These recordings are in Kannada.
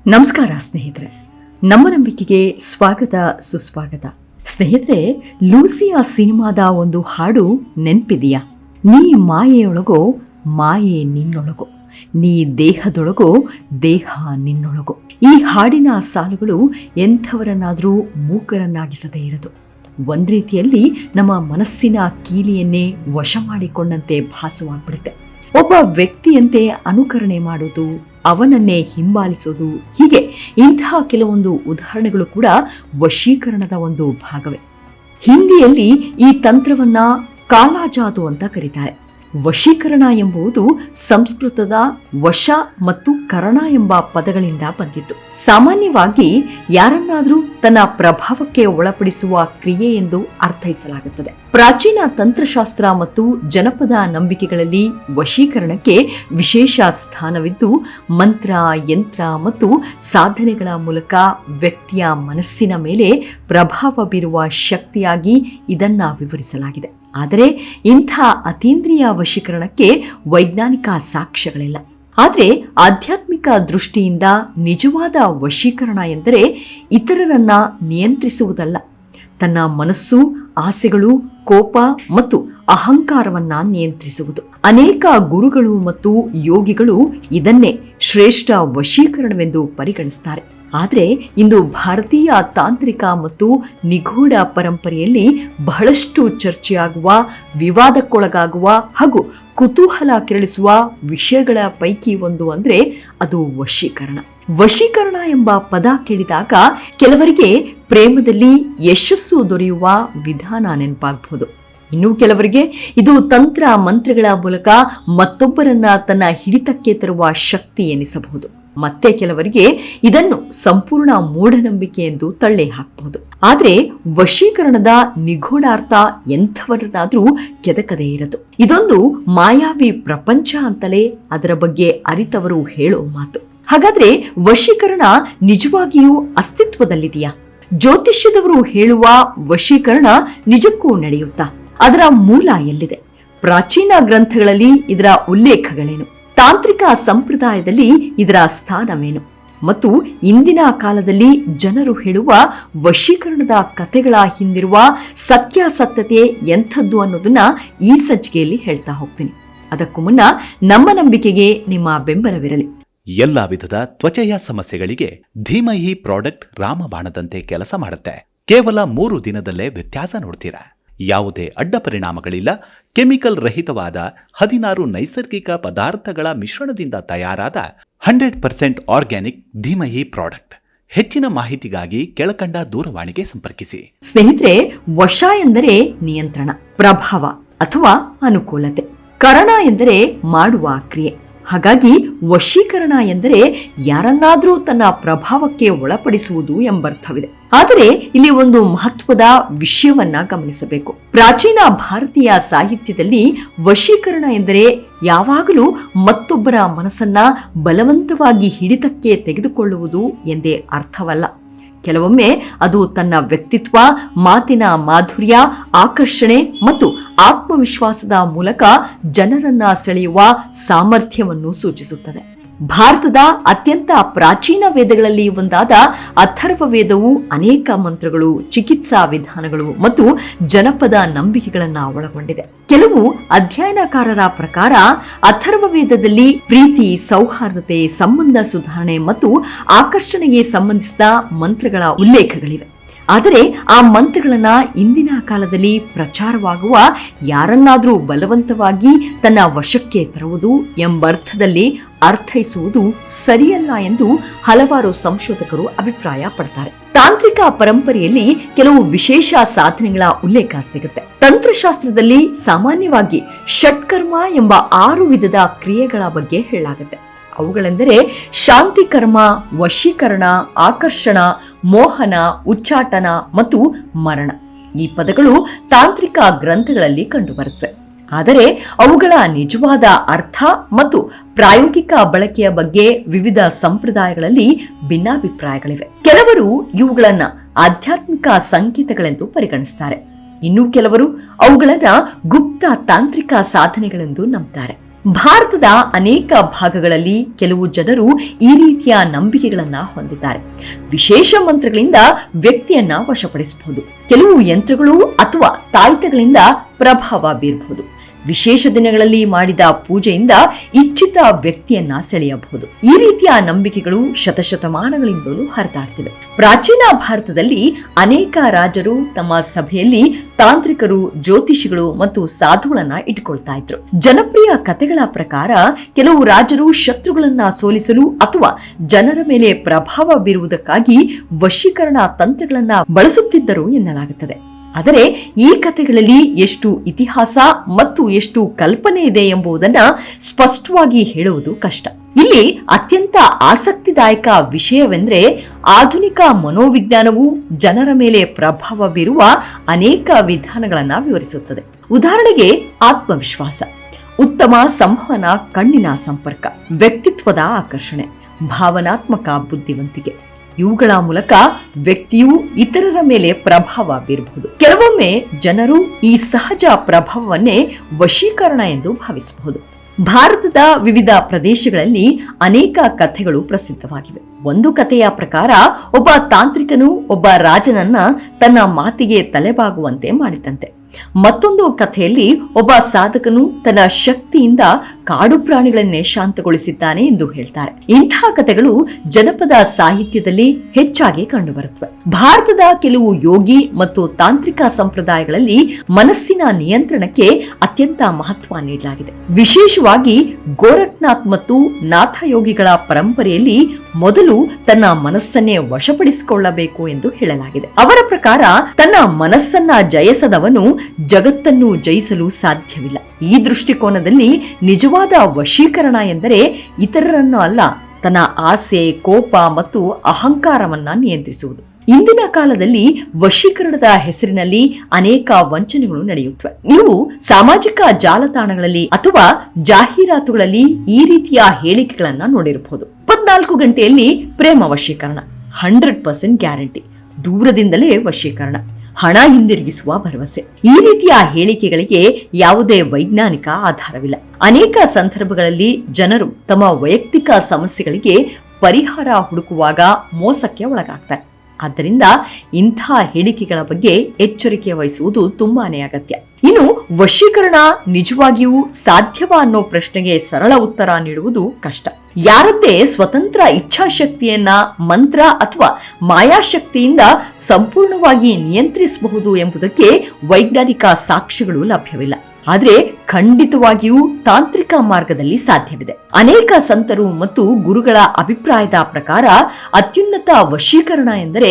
ನಮಸ್ಕಾರ ಸ್ನೇಹಿತರೆ, ನಮ್ಮ ನಂಬಿಕೆಗೆ ಸ್ವಾಗತ ಸುಸ್ವಾಗತ. ಸ್ನೇಹಿತರೆ, ಲೂಸಿಯಾ ಸಿನಿಮಾದ ಒಂದು ಹಾಡು ನೆನ್ಪಿದೆಯಾ? ನೀ ಮಾಯೆಯೊಳಗೋ ಮಾಯೆ ನಿನ್ನೊಳಗೋ, ನೀ ದೇಹದೊಳಗೋ ದೇಹ ನಿನ್ನೊಳಗೋ. ಈ ಹಾಡಿನ ಸಾಲುಗಳು ಎಂಥವರನ್ನಾದರೂ ಮೂಕರನ್ನಾಗಿಸದೇ ಇರದು. ಒಂದ್ ರೀತಿಯಲ್ಲಿ ನಮ್ಮ ಮನಸ್ಸಿನ ಕೀಲಿಯನ್ನೇ ವಶ ಮಾಡಿಕೊಂಡಂತೆ ಭಾಸವಾಗ್ಬಿಡುತ್ತೆ. ಒಬ್ಬ ವ್ಯಕ್ತಿಯಂತೆ ಅನುಕರಣೆ ಮಾಡೋದು, ಅವನನ್ನೇ ಹಿಂಬಾಲಿಸೋದು, ಹೀಗೆ ಇಂತಹ ಕೆಲವೊಂದು ಉದಾಹರಣೆಗಳು ಕೂಡ ವಶೀಕರಣದ ಒಂದು ಭಾಗವೇ. ಹಿಂದಿಯಲ್ಲಿ ಈ ತಂತ್ರವನ್ನ ಕಾಲಾಜಾದು ಅಂತ ಕರೀತಾರೆ. ವಶೀಕರಣ ಎಂಬುದು ಸಂಸ್ಕೃತದ ವಶ ಮತ್ತು ಕರಣ ಎಂಬ ಪದಗಳಿಂದ ಬಂದಿತ್ತು. ಸಾಮಾನ್ಯವಾಗಿ ಯಾರನ್ನಾದರೂ ತನ್ನ ಪ್ರಭಾವಕ್ಕೆ ಒಳಪಡಿಸುವ ಕ್ರಿಯೆ ಎಂದು ಅರ್ಥೈಸಲಾಗುತ್ತದೆ. ಪ್ರಾಚೀನ ತಂತ್ರಶಾಸ್ತ್ರ ಮತ್ತು ಜನಪದ ನಂಬಿಕೆಗಳಲ್ಲಿ ವಶೀಕರಣಕ್ಕೆ ವಿಶೇಷ ಸ್ಥಾನವಿದ್ದು, ಮಂತ್ರ, ಯಂತ್ರ ಮತ್ತು ಸಾಧನೆಗಳ ಮೂಲಕ ವ್ಯಕ್ತಿಯ ಮನಸ್ಸಿನ ಮೇಲೆ ಪ್ರಭಾವ ಬೀರುವ ಶಕ್ತಿಯಾಗಿ ಇದನ್ನ ವಿವರಿಸಲಾಗಿದೆ. ಆದರೆ ಇಂಥ ಅತೀಂದ್ರಿಯ ವಶೀಕರಣಕ್ಕೆ ವೈಜ್ಞಾನಿಕ ಸಾಕ್ಷ್ಯಗಳಿಲ್ಲ. ಆದರೆ ಆಧ್ಯಾತ್ಮಿಕ ದೃಷ್ಟಿಯಿಂದ ನಿಜವಾದ ವಶೀಕರಣ ಎಂದರೆ ಇತರರನ್ನ ನಿಯಂತ್ರಿಸುವುದಲ್ಲ, ತನ್ನ ಮನಸ್ಸು, ಆಸೆಗಳು, ಕೋಪ ಮತ್ತು ಅಹಂಕಾರವನ್ನ ನಿಯಂತ್ರಿಸುವುದು. ಅನೇಕ ಗುರುಗಳು ಮತ್ತು ಯೋಗಿಗಳು ಇದನ್ನೇ ಶ್ರೇಷ್ಠ ವಶೀಕರಣವೆಂದು ಪರಿಗಣಿಸುತ್ತಾರೆ. ಆದರೆ ಇಂದು ಭಾರತೀಯ ತಾಂತ್ರಿಕ ಮತ್ತು ನಿಗೂಢ ಪರಂಪರೆಯಲ್ಲಿ ಬಹಳಷ್ಟು ಚರ್ಚೆಯಾಗುವ, ವಿವಾದಕ್ಕೊಳಗಾಗುವ ಹಾಗೂ ಕುತೂಹಲ ಕೆರಳಿಸುವ ವಿಷಯಗಳ ಪೈಕಿ ಒಂದು ಅಂದ್ರೆ ಅದು ವಶೀಕರಣ. ವಶೀಕರಣ ಎಂಬ ಪದ ಕೇಳಿದಾಗ ಕೆಲವರಿಗೆ ಪ್ರೇಮದಲ್ಲಿ ಯಶಸ್ಸು ದೊರೆಯುವ ವಿಧಾನ ನೆನಪಾಗಬಹುದು. ಇನ್ನು ಕೆಲವರಿಗೆ ಇದು ತಂತ್ರ ಮಂತ್ರಗಳ ಮೂಲಕ ಮತ್ತೊಬ್ಬರನ್ನ ತನ್ನ ಹಿಡಿತಕ್ಕೆ ತರುವ ಶಕ್ತಿ ಎನಿಸಬಹುದು. ಮತ್ತೆ ಕೆಲವರಿಗೆ ಇದನ್ನು ಸಂಪೂರ್ಣ ಮೂಢನಂಬಿಕೆ ಎಂದು ತಳ್ಳಿ ಹಾಕಬಹುದು. ಆದ್ರೆ ವಶೀಕರಣದ ನಿಗೂಢಾರ್ಥ ಎಂಥವರನ್ನಾದ್ರೂ ಕೆದಕದೇ ಇರದು. ಇದೊಂದು ಮಾಯಾವಿ ಪ್ರಪಂಚ ಅಂತಲೇ ಅದರ ಬಗ್ಗೆ ಅರಿತವರು ಹೇಳೋ ಮಾತು. ಹಾಗಾದ್ರೆ ವಶೀಕರಣ ನಿಜವಾಗಿಯೂ ಅಸ್ತಿತ್ವದಲ್ಲಿದೆಯಾ? ಜ್ಯೋತಿಷ್ಯದವರು ಹೇಳುವ ವಶೀಕರಣ ನಿಜಕ್ಕೂ ನಡೆಯುತ್ತಾ? ಅದರ ಮೂಲ ಎಲ್ಲಿದೆ? ಪ್ರಾಚೀನ ಗ್ರಂಥಗಳಲ್ಲಿ ಇದರ ಉಲ್ಲೇಖಗಳೇನು? ತಾಂತ್ರಿಕ ಸಂಪ್ರದಾಯದಲ್ಲಿ ಇದರ ಸ್ಥಾನವೇನು? ಮತ್ತು ಇಂದಿನ ಕಾಲದಲ್ಲಿ ಜನರು ಹೇಳುವ ವಶೀಕರಣದ ಕಥೆಗಳ ಹಿಂದಿರುವ ಸತ್ಯಾಸತ್ಯತೆ ಎಂಥದ್ದು ಅನ್ನೋದನ್ನ ಈ ಸಂಚಿಕೆಯಲ್ಲಿ ಹೇಳ್ತಾ ಹೋಗ್ತೀನಿ. ಅದಕ್ಕೂ ಮುನ್ನ ನಮ್ಮ ನಂಬಿಕೆಗೆ ನಿಮ್ಮ ಬೆಂಬಲವಿರಲಿ. ಎಲ್ಲಾ ವಿಧದ ತ್ವಚೆಯ ಸಮಸ್ಯೆಗಳಿಗೆ ಧೀಮಹಿ ಪ್ರಾಡಕ್ಟ್ ರಾಮಬಾಣದಂತೆ ಕೆಲಸ ಮಾಡುತ್ತೆ. ಕೇವಲ 3 ದಿನದಲ್ಲೇ ವ್ಯತ್ಯಾಸ ನೋಡ್ತೀರಾ. ಯಾವುದೇ ಅಡ್ಡ ಪರಿಣಾಮಗಳಿಲ್ಲ. ಕೆಮಿಕಲ್ ರಹಿತವಾದ 16 ನೈಸರ್ಗಿಕ ಪದಾರ್ಥಗಳ ಮಿಶ್ರಣದಿಂದ ತಯಾರಾದ 100% ಆರ್ಗ್ಯಾನಿಕ್ ಧೀಮಹಿ ಪ್ರಾಡಕ್ಟ್. ಹೆಚ್ಚಿನ ಮಾಹಿತಿಗಾಗಿ ಕೆಳಕಂಡ ದೂರವಾಣಿಗೆ ಸಂಪರ್ಕಿಸಿ. ಸ್ನೇಹಿತರೆ, ವಶ ಎಂದರೆ ನಿಯಂತ್ರಣ, ಪ್ರಭಾವ ಅಥವಾ ಅನುಕೂಲತೆ. ಕರಣ ಎಂದರೆ ಮಾಡುವ ಕ್ರಿಯೆ. ಹಾಗಾಗಿ ವಶೀಕರಣ ಎಂದರೆ ಯಾರನ್ನಾದ್ರೂ ತನ್ನ ಪ್ರಭಾವಕ್ಕೆ ಒಳಪಡಿಸುವುದು ಎಂಬರ್ಥವಿದೆ. ಆದರೆ ಇಲ್ಲಿ ಒಂದು ಮಹತ್ವದ ವಿಷಯವನ್ನ ಗಮನಿಸಬೇಕು. ಪ್ರಾಚೀನ ಭಾರತೀಯ ಸಾಹಿತ್ಯದಲ್ಲಿ ವಶೀಕರಣ ಎಂದರೆ ಯಾವಾಗಲೂ ಮತ್ತೊಬ್ಬರ ಮನಸ್ಸನ್ನ ಬಲವಂತವಾಗಿ ಹಿಡಿತಕ್ಕೆ ತೆಗೆದುಕೊಳ್ಳುವುದು ಎಂದೇ ಅರ್ಥವಲ್ಲ. ಕೆಲವೊಮ್ಮೆ ಅದು ತನ್ನ ವ್ಯಕ್ತಿತ್ವ, ಮಾತಿನ ಮಾಧುರ್ಯ, ಆಕರ್ಷಣೆ ಮತ್ತು ಆತ್ಮವಿಶ್ವಾಸದ ಮೂಲಕ ಜನರನ್ನ ಸೆಳೆಯುವ ಸಾಮರ್ಥ್ಯವನ್ನು ಸೂಚಿಸುತ್ತದೆ. ಭಾರತದ ಅತ್ಯಂತ ಪ್ರಾಚೀನ ವೇದಗಳಲ್ಲಿ ಒಂದಾದ ಅಥರ್ವ ವೇದವು ಅನೇಕ ಮಂತ್ರಗಳು, ಚಿಕಿತ್ಸಾ ವಿಧಾನಗಳು ಮತ್ತು ಜನಪದ ನಂಬಿಕೆಗಳನ್ನ ಒಳಗೊಂಡಿದೆ. ಕೆಲವು ಅಧ್ಯಯನಕಾರರ ಪ್ರಕಾರ ಅಥರ್ವ ವೇದದಲ್ಲಿ ಪ್ರೀತಿ, ಸೌಹಾರ್ದತೆ, ಸಂಬಂಧ ಸುಧಾರಣೆ ಮತ್ತು ಆಕರ್ಷಣೆಗೆ ಸಂಬಂಧಿಸಿದ ಮಂತ್ರಗಳ ಉಲ್ಲೇಖಗಳಿವೆ. ಆದರೆ ಆ ಮಂತ್ರಗಳನ್ನ ಇಂದಿನ ಕಾಲದಲ್ಲಿ ಪ್ರಚಾರವಾಗುವ ಯಾರನ್ನಾದ್ರೂ ಬಲವಂತವಾಗಿ ತನ್ನ ವಶಕ್ಕೆ ತರುವುದು ಎಂಬರ್ಥದಲ್ಲಿ ಅರ್ಥೈಸುವುದು ಸರಿಯಲ್ಲ ಎಂದು ಹಲವಾರು ಸಂಶೋಧಕರು ಅಭಿಪ್ರಾಯ ಪಡ್ತಾರೆ. ತಾಂತ್ರಿಕ ಪರಂಪರೆಯಲ್ಲಿ ಕೆಲವು ವಿಶೇಷ ಸಾಧನೆಗಳ ಉಲ್ಲೇಖ ಸಿಗುತ್ತೆ. ತಂತ್ರಶಾಸ್ತ್ರದಲ್ಲಿ ಸಾಮಾನ್ಯವಾಗಿ ಷಟ್ಕರ್ಮ ಎಂಬ 6 ವಿಧದ ಕ್ರಿಯೆಗಳ ಬಗ್ಗೆ ಹೇಳಲಾಗುತ್ತೆ. ಅವುಗಳೆಂದರೆ ಶಾಂತಿ ಕರ್ಮ, ವಶೀಕರಣ, ಆಕರ್ಷಣ, ಮೋಹನ, ಉಚ್ಚಾಟನ ಮತ್ತು ಮರಣ. ಈ ಪದಗಳು ತಾಂತ್ರಿಕ ಗ್ರಂಥಗಳಲ್ಲಿ ಕಂಡುಬರುತ್ತವೆ. ಆದರೆ ಅವುಗಳ ನಿಜವಾದ ಅರ್ಥ ಮತ್ತು ಪ್ರಾಯೋಗಿಕ ಬಳಕೆಯ ಬಗ್ಗೆ ವಿವಿಧ ಸಂಪ್ರದಾಯಗಳಲ್ಲಿ ಭಿನ್ನಾಭಿಪ್ರಾಯಗಳಿವೆ. ಕೆಲವರು ಇವುಗಳನ್ನ ಆಧ್ಯಾತ್ಮಿಕ ಸಂಕೇತಗಳೆಂದು ಪರಿಗಣಿಸುತ್ತಾರೆ. ಇನ್ನು ಕೆಲವರು ಅವುಗಳನ್ನ ಗುಪ್ತ ತಾಂತ್ರಿಕ ಸಾಧನೆಗಳೆಂದು ನಂಬುತ್ತಾರೆ. ಭಾರತದ ಅನೇಕ ಭಾಗಗಳಲ್ಲಿ ಕೆಲವು ಜನರು ಈ ರೀತಿಯ ನಂಬಿಕೆಗಳನ್ನ ಹೊಂದಿದ್ದಾರೆ. ವಿಶೇಷ ಮಂತ್ರಗಳಿಂದ ವ್ಯಕ್ತಿಯನ್ನ ವಶಪಡಿಸಬಹುದು. ಕೆಲವು ಯಂತ್ರಗಳು ಅಥವಾ ತಾಯ್ತಗಳಿಂದ ಪ್ರಭಾವ ಬೀರಬಹುದು. ವಿಶೇಷ ದಿನಗಳಲ್ಲಿ ಮಾಡಿದ ಪೂಜೆಯಿಂದ ಇಚ್ಛಿತ ವ್ಯಕ್ತಿಯನ್ನ ಸೆಳೆಯಬಹುದು. ಈ ರೀತಿಯ ನಂಬಿಕೆಗಳು ಶತಶತಮಾನಗಳಿಂದಲೂ ಹರಿದಾಡ್ತಿವೆ. ಪ್ರಾಚೀನ ಭಾರತದಲ್ಲಿ ಅನೇಕ ರಾಜರು ತಮ್ಮ ಸಭೆಯಲ್ಲಿ ತಾಂತ್ರಿಕರು, ಜ್ಯೋತಿಷಿಗಳು ಮತ್ತು ಸಾಧುಗಳನ್ನ ಇಟ್ಕೊಳ್ತಾ ಇದ್ರು. ಜನಪ್ರಿಯ ಕಥೆಗಳ ಪ್ರಕಾರ ಕೆಲವು ರಾಜರು ಶತ್ರುಗಳನ್ನ ಸೋಲಿಸಲು ಅಥವಾ ಜನರ ಮೇಲೆ ಪ್ರಭಾವ ಬೀರುವುದಕ್ಕಾಗಿ ವಶೀಕರಣ ತಂತ್ರಗಳನ್ನ ಬಳಸುತ್ತಿದ್ದರು ಎನ್ನಲಾಗುತ್ತದೆ. ಆದರೆ ಈ ಕಥೆಗಳಲ್ಲಿ ಎಷ್ಟು ಇತಿಹಾಸ ಮತ್ತು ಎಷ್ಟು ಕಲ್ಪನೆ ಇದೆ ಎಂಬುದನ್ನ ಸ್ಪಷ್ಟವಾಗಿ ಹೇಳುವುದು ಕಷ್ಟ. ಇಲ್ಲಿ ಅತ್ಯಂತ ಆಸಕ್ತಿದಾಯಕ ವಿಷಯವೆಂದರೆ ಆಧುನಿಕ ಮನೋವಿಜ್ಞಾನವು ಜನರ ಮೇಲೆ ಪ್ರಭಾವ ಬೀರುವ ಅನೇಕ ವಿಧಾನಗಳನ್ನ ವಿವರಿಸುತ್ತದೆ. ಉದಾಹರಣೆಗೆ ಆತ್ಮವಿಶ್ವಾಸ, ಉತ್ತಮ ಸಂವಹನ, ಕಣ್ಣಿನ ಸಂಪರ್ಕ, ವ್ಯಕ್ತಿತ್ವದ ಆಕರ್ಷಣೆ, ಭಾವನಾತ್ಮಕ ಬುದ್ಧಿವಂತಿಕೆ. ಇವುಗಳ ಮೂಲಕ ವ್ಯಕ್ತಿಯು ಇತರರ ಮೇಲೆ ಪ್ರಭಾವ ಬೀರಬಹುದು. ಕೆಲವೊಮ್ಮೆ ಜನರು ಈ ಸಹಜ ಪ್ರಭಾವವನ್ನೇ ವಶೀಕರಣ ಎಂದು ಭಾವಿಸಬಹುದು. ಭಾರತದ ವಿವಿಧ ಪ್ರದೇಶಗಳಲ್ಲಿ ಅನೇಕ ಕಥೆಗಳು ಪ್ರಸಿದ್ಧವಾಗಿವೆ. ಒಂದು ಕಥೆಯ ಪ್ರಕಾರ ಒಬ್ಬ ತಾಂತ್ರಿಕನು ಒಬ್ಬ ರಾಜನನ್ನ ತನ್ನ ಮಾತಿಗೆ ತಲೆಬಾಗುವಂತೆ ಮಾಡಿದಂತೆ. ಮತ್ತೊಂದು ಕಥೆಯಲ್ಲಿ ಒಬ್ಬ ಸಾಧಕನು ತನ್ನ ಶಕ್ತಿಯಿಂದ ಕಾಡು ಪ್ರಾಣಿಗಳನ್ನೇ ಶಾಂತಗೊಳಿಸಿದ್ದಾನೆ ಎಂದು ಹೇಳ್ತಾರೆ. ಇಂತಹ ಕಥೆಗಳು ಜನಪದ ಸಾಹಿತ್ಯದಲ್ಲಿ ಹೆಚ್ಚಾಗಿ ಕಂಡುಬರುತ್ತವೆ. ಭಾರತದ ಕೆಲವು ಯೋಗಿ ಮತ್ತು ತಾಂತ್ರಿಕ ಸಂಪ್ರದಾಯಗಳಲ್ಲಿ ಮನಸ್ಸಿನ ನಿಯಂತ್ರಣಕ್ಕೆ ಅತ್ಯಂತ ಮಹತ್ವ ನೀಡಲಾಗಿದೆ. ವಿಶೇಷವಾಗಿ ಗೋರಖ್ನಾಥ್ ಮತ್ತು ನಾಥಯೋಗಿಗಳ ಪರಂಪರೆಯಲ್ಲಿ ಮೊದಲು ತನ್ನ ಮನಸ್ಸನ್ನೇ ವಶಪಡಿಸಿಕೊಳ್ಳಬೇಕು ಎಂದು ಹೇಳಲಾಗಿದೆ. ಅವರ ಪ್ರಕಾರ ತನ್ನ ಮನಸ್ಸನ್ನ ಜಯಿಸದವನು ಜಗತ್ತನ್ನು ಜಯಿಸಲು ಸಾಧ್ಯವಿಲ್ಲ. ಈ ದೃಷ್ಟಿಕೋನದಲ್ಲಿ ನಿಜವಾದ ವಶೀಕರಣ ಎಂದರೆ ಇತರರನ್ನು ಅಲ್ಲ, ತನ್ನ ಆಸೆ, ಕೋಪ ಮತ್ತು ಅಹಂಕಾರವನ್ನ ನಿಯಂತ್ರಿಸುವುದು. ಇಂದಿನ ಕಾಲದಲ್ಲಿ ವಶೀಕರಣದ ಹೆಸರಿನಲ್ಲಿ ಅನೇಕ ವಂಚನೆಗಳು ನಡೆಯುತ್ತವೆ. ನೀವು ಸಾಮಾಜಿಕ ಜಾಲತಾಣಗಳಲ್ಲಿ ಅಥವಾ ಜಾಹೀರಾತುಗಳಲ್ಲಿ ಈ ರೀತಿಯ ಹೇಳಿಕೆಗಳನ್ನ ನೋಡಿರಬಹುದು. 24 ಗಂಟೆಯಲ್ಲಿ ಪ್ರೇಮ ವಶೀಕರಣ, 100% ಗ್ಯಾರಂಟಿ, ದೂರದಿಂದಲೇ ವಶೀಕರಣ, ಹಣ ಹಿಂದಿರುಗಿಸುವ ಭರವಸೆ. ಈ ರೀತಿಯ ಹೇಳಿಕೆಗಳಿಗೆ ಯಾವುದೇ ವೈಜ್ಞಾನಿಕ ಆಧಾರವಿಲ್ಲ. ಅನೇಕ ಸಂದರ್ಭಗಳಲ್ಲಿ ಜನರು ತಮ್ಮ ವೈಯಕ್ತಿಕ ಸಮಸ್ಯೆಗಳಿಗೆ ಪರಿಹಾರ ಹುಡುಕುವಾಗ ಮೋಸಕ್ಕೆ ಒಳಗಾಗ್ತಾರೆ. ಆದ್ದರಿಂದ ಇಂಥ ಹೇಳಿಕೆಗಳ ಬಗ್ಗೆ ಎಚ್ಚರಿಕೆ ವಹಿಸುವುದು ತುಂಬಾನೇ ಅಗತ್ಯ. ಇನ್ನು ವಶೀಕರಣ ನಿಜವಾಗಿಯೂ ಸಾಧ್ಯವಾ ಅನ್ನೋ ಪ್ರಶ್ನೆಗೆ ಸರಳ ಉತ್ತರ ನೀಡುವುದು ಕಷ್ಟ. ಯಾರದ್ದೇ ಸ್ವತಂತ್ರ ಇಚ್ಛಾಶಕ್ತಿಯನ್ನ ಮಂತ್ರ ಅಥವಾ ಮಾಯಾಶಕ್ತಿಯಿಂದ ಸಂಪೂರ್ಣವಾಗಿ ನಿಯಂತ್ರಿಸಬಹುದು ಎಂಬುದಕ್ಕೆ ವೈಜ್ಞಾನಿಕ ಸಾಕ್ಷ್ಯಗಳು ಲಭ್ಯವಿಲ್ಲ. ಆದರೆ ಖಂಡಿತವಾಗಿಯೂ ತಾಂತ್ರಿಕ ಮಾರ್ಗದಲ್ಲಿ ಸಾಧ್ಯವಿದೆ. ಅನೇಕ ಸಂತರು ಮತ್ತು ಗುರುಗಳ ಅಭಿಪ್ರಾಯದ ಪ್ರಕಾರ ಅತ್ಯುನ್ನತ ವಶೀಕರಣ ಎಂದರೆ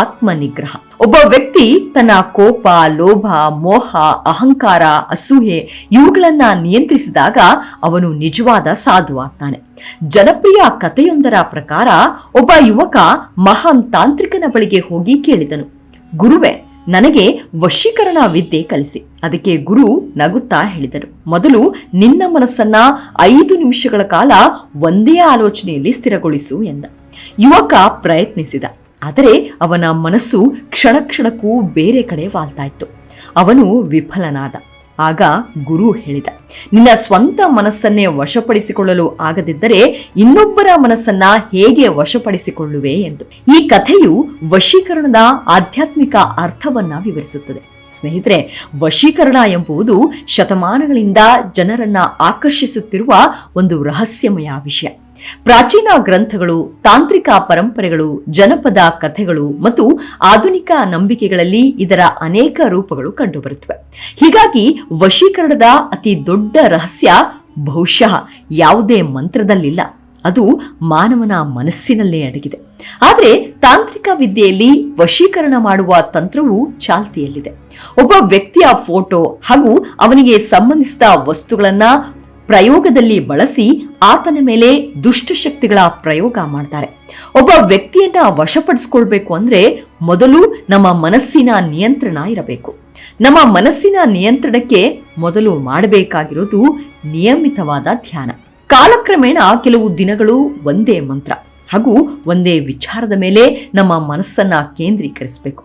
ಆತ್ಮ ನಿಗ್ರಹ. ಒಬ್ಬ ವ್ಯಕ್ತಿ ತನ್ನ ಕೋಪ, ಲೋಭ, ಮೋಹ, ಅಹಂಕಾರ, ಅಸೂಯೆ ಇವುಗಳನ್ನ ನಿಯಂತ್ರಿಸಿದಾಗ ಅವನು ನಿಜವಾದ ಸಾಧು ಆಗ್ತಾನೆ. ಜನಪ್ರಿಯ ಕಥೆಯೊಂದರ ಪ್ರಕಾರ ಒಬ್ಬ ಯುವಕ ಮಹಾನ್ ತಾಂತ್ರಿಕನ ಬಳಿಗೆ ಹೋಗಿ ಕೇಳಿದನು, ಗುರುವೇ, ನನಗೆ ವಶೀಕರಣ ವಿದ್ಯೆ ಕಲಿಸಿ. ಅದಕ್ಕೆ ಗುರು ನಗುತ್ತಾ ಹೇಳಿದರು, ಮೊದಲು ನಿನ್ನ ಮನಸ್ಸನ್ನ 5 ನಿಮಿಷಗಳ ಕಾಲ ಒಂದೇ ಆಲೋಚನೆಯಲ್ಲಿ ಸ್ಥಿರಗೊಳಿಸು ಎಂದ. ಯುವಕ ಪ್ರಯತ್ನಿಸಿದ, ಆದರೆ ಅವನ ಮನಸ್ಸು ಕ್ಷಣ ಕ್ಷಣಕ್ಕೂ ಬೇರೆ ಕಡೆ ವಾಲ್ತಾ ಇತ್ತು. ಅವನು ವಿಫಲನಾದ. ಆಗ ಗುರು ಹೇಳಿದ, ನಿನ್ನ ಸ್ವಂತ ಮನಸ್ಸನ್ನೇ ವಶಪಡಿಸಿಕೊಳ್ಳಲು ಆಗದಿದ್ದರೆ ಇನ್ನೊಬ್ಬರ ಮನಸ್ಸನ್ನ ಹೇಗೆ ವಶಪಡಿಸಿಕೊಳ್ಳುವೆ ಎಂದು. ಈ ಕಥೆಯು ವಶೀಕರಣದ ಆಧ್ಯಾತ್ಮಿಕ ಅರ್ಥವನ್ನ ವಿವರಿಸುತ್ತದೆ. ಸ್ನೇಹಿತರೆ, ವಶೀಕರಣ ಎಂಬುದು ಶತಮಾನಗಳಿಂದ ಜನರನ್ನ ಆಕರ್ಷಿಸುತ್ತಿರುವ ಒಂದು ರಹಸ್ಯಮಯ ವಿಷಯ. ಪ್ರಾಚೀನ ಗ್ರಂಥಗಳು, ತಾಂತ್ರಿಕ ಪರಂಪರೆಗಳು, ಜನಪದ ಕಥೆಗಳು ಮತ್ತು ಆಧುನಿಕ ನಂಬಿಕೆಗಳಲ್ಲಿ ಇದರ ಅನೇಕ ರೂಪಗಳು ಕಂಡುಬರುತ್ತವೆ. ಹೀಗಾಗಿ ವಶೀಕರಣದ ಅತಿ ದೊಡ್ಡ ರಹಸ್ಯ ಬಹುಶಃ ಯಾವುದೇ ಮಂತ್ರದಲ್ಲಿಲ್ಲ, ಅದು ಮಾನವನ ಮನಸ್ಸಿನಲ್ಲೇ ಅಡಗಿದೆ. ಆದರೆ ತಾಂತ್ರಿಕ ವಿದ್ಯೆಯಲ್ಲಿ ವಶೀಕರಣ ಮಾಡುವ ತಂತ್ರವು ಚಾಲ್ತಿಯಲ್ಲಿದೆ. ಒಬ್ಬ ವ್ಯಕ್ತಿಯ ಫೋಟೋ ಹಾಗೂ ಅವನಿಗೆ ಸಂಬಂಧಿಸಿದ ವಸ್ತುಗಳನ್ನ ಪ್ರಯೋಗದಲ್ಲಿ ಬಳಸಿ ಆತನ ಮೇಲೆ ದುಷ್ಟಶಕ್ತಿಗಳ ಪ್ರಯೋಗ ಮಾಡ್ತಾರೆ. ಒಬ್ಬ ವ್ಯಕ್ತಿಯನ್ನ ವಶಪಡಿಸಿಕೊಳ್ಬೇಕು ಅಂದ್ರೆ ಮೊದಲು ನಮ್ಮ ಮನಸ್ಸಿನ ನಿಯಂತ್ರಣ ಇರಬೇಕು. ನಮ್ಮ ಮನಸ್ಸಿನ ನಿಯಂತ್ರಣಕ್ಕೆ ಮೊದಲು ಮಾಡಬೇಕಾಗಿರೋದು ನಿಯಮಿತವಾದ ಧ್ಯಾನ. ಕಾಲಕ್ರಮೇಣ ಕೆಲವು ದಿನಗಳು ಒಂದೇ ಮಂತ್ರ ಹಾಗೂ ಒಂದೇ ವಿಚಾರದ ಮೇಲೆ ನಮ್ಮ ಮನಸ್ಸನ್ನ ಕೇಂದ್ರೀಕರಿಸಬೇಕು.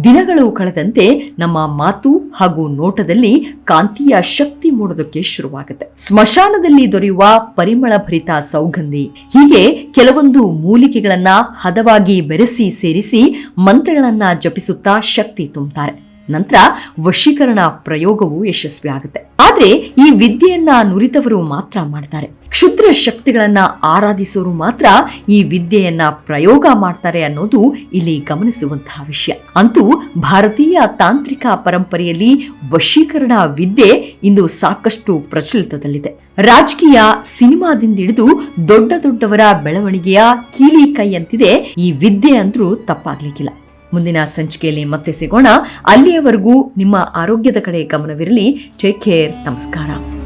ದಿನಗಳು ಕಳೆದಂತೆ ನಮ್ಮ ಮಾತು ಹಾಗೂ ನೋಟದಲ್ಲಿ ಕಾಂತೀಯ ಶಕ್ತಿ ಮೂಡೋದಕ್ಕೆ ಶುರುವಾಗುತ್ತೆ. ಸ್ಮಶಾನದಲ್ಲಿ ದೊರೆಯುವ ಪರಿಮಳ ಭರಿತ ಸೌಗಂಧಿ, ಹೀಗೆ ಕೆಲವೊಂದು ಮೂಲಿಕೆಗಳನ್ನ ಹದವಾಗಿ ಬೆರೆಸಿ ಸೇರಿಸಿ ಮಂತ್ರಗಳನ್ನ ಜಪಿಸುತ್ತಾ ಶಕ್ತಿ ತುಂಬುತ್ತಾರೆ. ನಂತರ ವಶೀಕರಣ ಪ್ರಯೋಗವು ಯಶಸ್ವಿ ಆಗುತ್ತೆ. ಆದ್ರೆ ಈ ವಿದ್ಯೆಯನ್ನ ನುರಿತವರು ಮಾತ್ರ ಮಾಡ್ತಾರೆ. ಕ್ಷುದ್ರ ಶಕ್ತಿಗಳನ್ನ ಆರಾಧಿಸೋರು ಮಾತ್ರ ಈ ವಿದ್ಯೆಯನ್ನ ಪ್ರಯೋಗ ಮಾಡ್ತಾರೆ ಅನ್ನೋದು ಇಲ್ಲಿ ಗಮನಿಸುವಂತಹ ವಿಷಯ. ಅಂತೂ ಭಾರತೀಯ ತಾಂತ್ರಿಕ ಪರಂಪರೆಯಲ್ಲಿ ವಶೀಕರಣ ವಿದ್ಯೆ ಇಂದು ಸಾಕಷ್ಟು ಪ್ರಚಲಿತದಲ್ಲಿದೆ. ರಾಜಕೀಯ, ಸಿನಿಮಾದಿಂದಿಡಿದು ದೊಡ್ಡ ದೊಡ್ಡವರ ಬೆಳವಣಿಗೆಯ ಕೀಲಿ ಕೈಯಂತಿದೆ ಈ ವಿದ್ಯೆ ಅಂದ್ರೂ ತಪ್ಪಾಗ್ಲಿಕ್ಕಿಲ್ಲ. ಮುಂದಿನ ಸಂಚಿಕೆಯಲ್ಲಿ ಮತ್ತೆ ಸಿಗೋಣ. ಅಲ್ಲಿಯವರೆಗೂ ನಿಮ್ಮ ಆರೋಗ್ಯದ ಕಡೆ ಗಮನವಿರಲಿ. Take care. ನಮಸ್ಕಾರ.